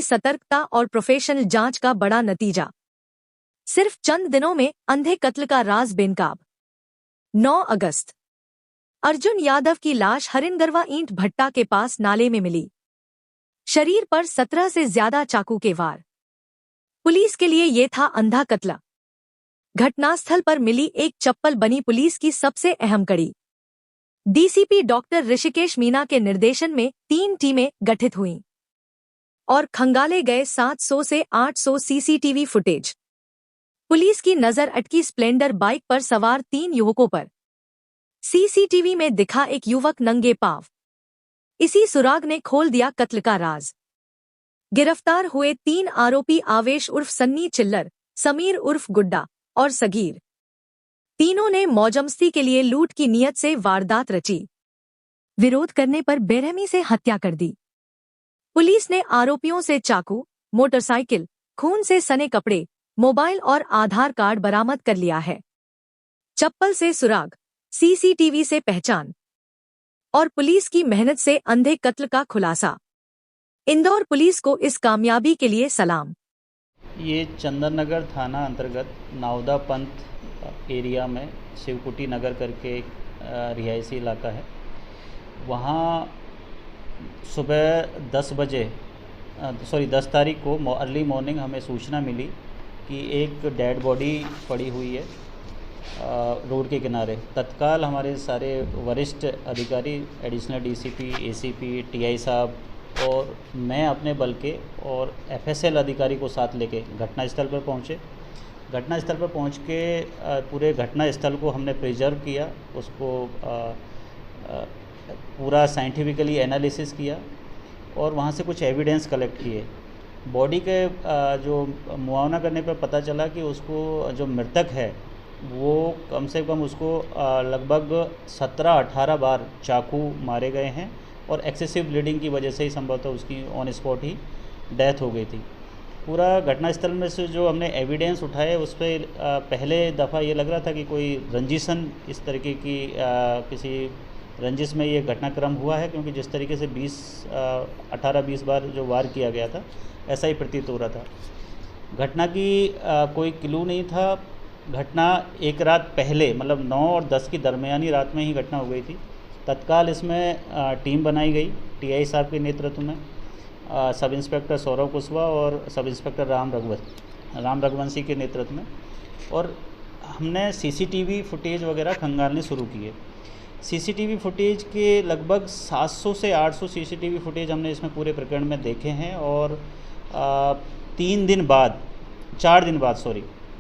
की सतर्कता और प्रोफेशनल जांच का बड़ा नतीजा। सिर्फ चंद दिनों में अंधे कत्ल का राज बेनकाब। 9 अगस्त अर्जुन यादव की लाश हरिनगरवा ईंट भट्टा के पास नाले में मिली। शरीर पर 17 से ज्यादा चाकू के वार। पुलिस के लिए ये था अंधा कत्ल। घटनास्थल पर मिली एक चप्पल बनी पुलिस की सबसे अहम कड़ी। डीसीपी डॉक्टर ऋषिकेश मीना के निर्देशन में 3 टीमें गठित हुईं और खंगाले गए 700 से 800 सीसीटीवी फुटेज। पुलिस की नजर अटकी स्प्लेंडर बाइक पर सवार 3 युवकों पर। सीसीटीवी में दिखा एक युवक नंगे पांव। इसी सुराग ने खोल दिया कत्ल का राज। गिरफ्तार हुए 3 आरोपी आवेश उर्फ सन्नी चिल्लर, समीर उर्फ गुड्डा और सगीर। तीनों ने मौजमस्ती के लिए लूट की नीयत से वारदात रची। विरोध करने पर बेरहमी से हत्या कर दी। पुलिस ने आरोपियों से चाकू, मोटरसाइकिल, खून से सने कपड़े, मोबाइल और आधार कार्ड बरामद कर लिया है। चप्पल से सुराग, सीसीटीवी से पहचान और पुलिस की मेहनत से अंधे कत्ल का खुलासा। इंदौर पुलिस को इस कामयाबी के लिए सलाम। ये चंदन नगर थाना अंतर्गत नावदा पंथ एरिया में शिवकुटी नगर करके एक रिहायशी इलाका है। वहाँ सुबह 10 तारीख को अर्ली मॉर्निंग हमें सूचना मिली कि एक डेड बॉडी पड़ी हुई है रोड के किनारे। तत्काल हमारे सारे वरिष्ठ अधिकारी, एडिशनल डीसीपी, एसीपी, टीआई साहब और मैं अपने बल के और एफएसएल अधिकारी को साथ लेके घटनास्थल पर पहुँचे। घटनास्थल पर पहुँच के पूरे घटनास्थल को हमने प्रिजर्व किया, उसको पूरा साइंटिफिकली एनालिसिस किया और वहाँ से कुछ एविडेंस कलेक्ट किए। बॉडी के जो मुआयना करने पर पता चला कि उसको जो मृतक है वो कम से कम उसको लगभग 17-18 बार चाकू मारे गए हैं और एक्सेसिव ब्लीडिंग की वजह से ही संभवतः उसकी ऑन स्पॉट ही डेथ हो गई थी। पूरा घटनास्थल में से जो हमने एविडेंस उठाए उस पर पहले दफ़ा ये लग रहा था कि कोई रंजिशन इस तरीके की किसी रंजिश में ये घटनाक्रम हुआ है, क्योंकि जिस तरीके से 18-20 बार जो वार किया गया था ऐसा ही प्रतीत हो रहा था। घटना की कोई क्लू नहीं था। घटना एक रात पहले मतलब 9 और 10 की दरमियानी रात में ही घटना हो गई थी। तत्काल इसमें टीम बनाई गई टीआई साहब के नेतृत्व में, सब इंस्पेक्टर सौरव कुशवाहा और सब इंस्पेक्टर राम रघुवंशी के नेतृत्व में, और हमने सीसीटीवी फुटेज वगैरह खंगालने शुरू किए। सीसीटीवी फुटेज के लगभग 700 से 800 सीसीटीवी फुटेज हमने इसमें पूरे प्रकरण में देखे हैं। और 4 दिन बाद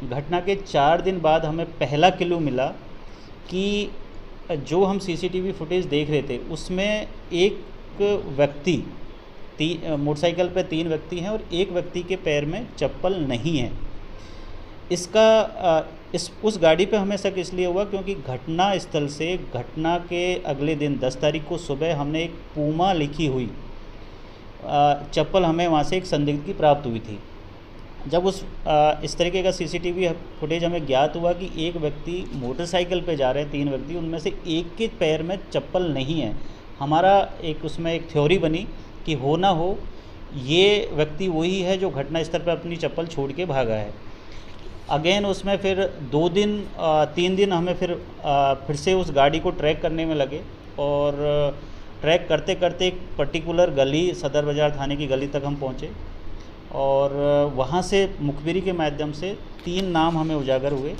घटना के 4 दिन बाद हमें पहला क्लू मिला कि जो हम सीसीटीवी फुटेज देख रहे थे उसमें एक व्यक्ति मोटरसाइकिल पे 3 व्यक्ति हैं और एक व्यक्ति के पैर में चप्पल नहीं है। उस गाड़ी पे हमें शक इसलिए हुआ क्योंकि घटना स्थल से घटना के अगले दिन 10 तारीख को सुबह हमने एक पूमा लिखी हुई चप्पल हमें वहाँ से एक संदिग्ध की प्राप्त हुई थी। जब इस तरीके का सीसीटीवी फुटेज हमें ज्ञात हुआ कि एक व्यक्ति मोटरसाइकिल पे जा रहे हैं, 3 व्यक्ति, उनमें से एक के पैर में चप्पल नहीं है। हमारा उसमें एक थ्योरी बनी कि हो ना हो ये व्यक्ति वही है जो घटना स्थल पर अपनी चप्पल छोड़ के भागा है। अगेन उसमें फिर 3 दिन हमें फिर से उस गाड़ी को ट्रैक करने में लगे और ट्रैक करते करते एक पर्टिकुलर गली, सदर बाज़ार थाने की गली तक हम पहुँचे और वहाँ से मुखबिरी के माध्यम से 3 नाम हमें उजागर हुए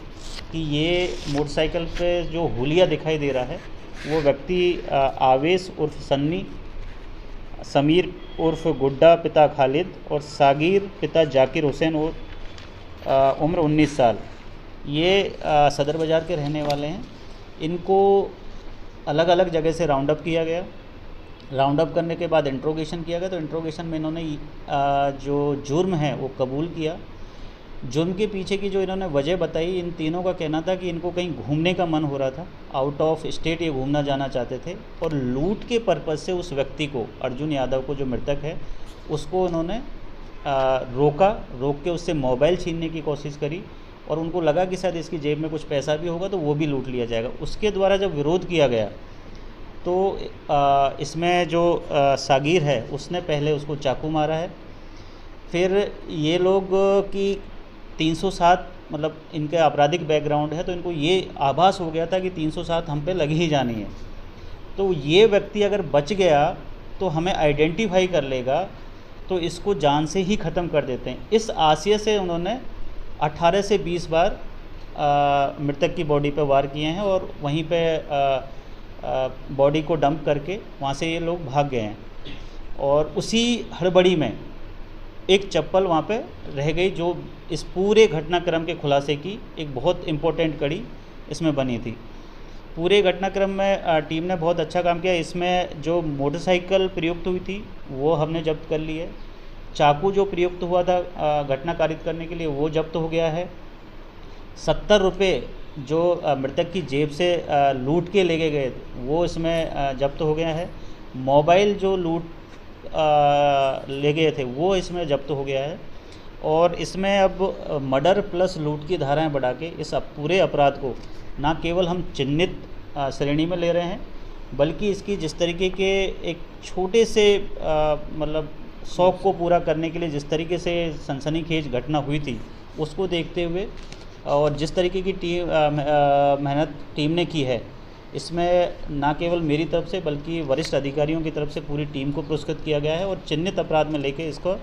कि ये मोटरसाइकिल पे जो हुलिया दिखाई दे रहा है वो व्यक्ति आवेश उर्फ सन्नी, समीर उर्फ गुड्डा पिता खालिद और सागिर पिता जाकिर हुसैन और उम्र 19 साल, ये सदर बाज़ार के रहने वाले हैं। इनको अलग अलग जगह से राउंड अप किया गया। राउंड अप करने के बाद इंट्रोगेशन किया गया तो इंट्रोगेशन में इन्होंने जो जुर्म है वो कबूल किया। जुर्म के पीछे की जो इन्होंने वजह बताई, इन तीनों का कहना था कि इनको कहीं घूमने का मन हो रहा था, आउट ऑफ स्टेट ये घूमना जाना चाहते थे और लूट के पर्पज़ से उस व्यक्ति को, अर्जुन यादव को जो मृतक है, उसको उन्होंने रोक के उससे मोबाइल छीनने की कोशिश करी और उनको लगा कि शायद इसकी जेब में कुछ पैसा भी होगा तो वो भी लूट लिया जाएगा। उसके द्वारा जब विरोध किया गया तो इसमें जो सागिर है उसने पहले उसको चाकू मारा है फिर ये लोग की 307 मतलब इनके आपराधिक बैकग्राउंड है, तो इनको ये आभास हो गया था कि 307 हम पे लग ही जानी है। तो ये व्यक्ति अगर बच गया तो हमें आइडेंटिफाई कर लेगा, तो इसको जान से ही ख़त्म कर देते हैं। इस आशय से उन्होंने 18 से 20 बार मृतक की बॉडी पे वार किए हैं और वहीं पे बॉडी को डंप करके वहाँ से ये लोग भाग गए हैं। और उसी हड़बड़ी में एक चप्पल वहाँ पे रह गई, जो इस पूरे घटनाक्रम के खुलासे की एक बहुत इम्पोर्टेंट कड़ी इसमें बनी थी। पूरे घटनाक्रम में टीम ने बहुत अच्छा काम किया। इसमें जो मोटरसाइकिल प्रयुक्त हुई थी वो हमने जब्त कर ली है। चाकू जो प्रयुक्त हुआ था घटना कारित करने के लिए वो जब्त हो गया है। 70 रुपये जो मृतक की जेब से लूट के ले गए वो इसमें जब्त हो गया है। मोबाइल जो लूट ले गए थे वो इसमें जब्त हो गया है। और इसमें अब मर्डर प्लस लूट की धाराएं बढ़ा के इस पूरे अपराध को ना केवल हम चिन्हित श्रेणी में ले रहे हैं, बल्कि इसकी जिस तरीके के एक छोटे से मतलब शौक़ को पूरा करने के लिए जिस तरीके से सनसनीखेज घटना हुई थी उसको देखते हुए और जिस तरीके की मेहनत टीम ने की है, इसमें ना केवल मेरी तरफ से बल्कि वरिष्ठ अधिकारियों की तरफ से पूरी टीम को पुरस्कृत किया गया है। और चिन्हित अपराध में लेके इसको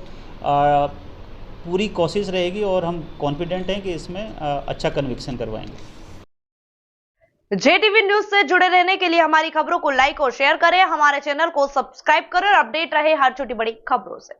पूरी कोशिश रहेगी और हम कॉन्फिडेंट हैं कि इसमें अच्छा कन्विक्शन करवाएंगे। JTV न्यूज से जुड़े रहने के लिए हमारी खबरों को लाइक और शेयर करें, हमारे चैनल को सब्सक्राइब करें और अपडेट रहे हर छोटी बड़ी खबरों से।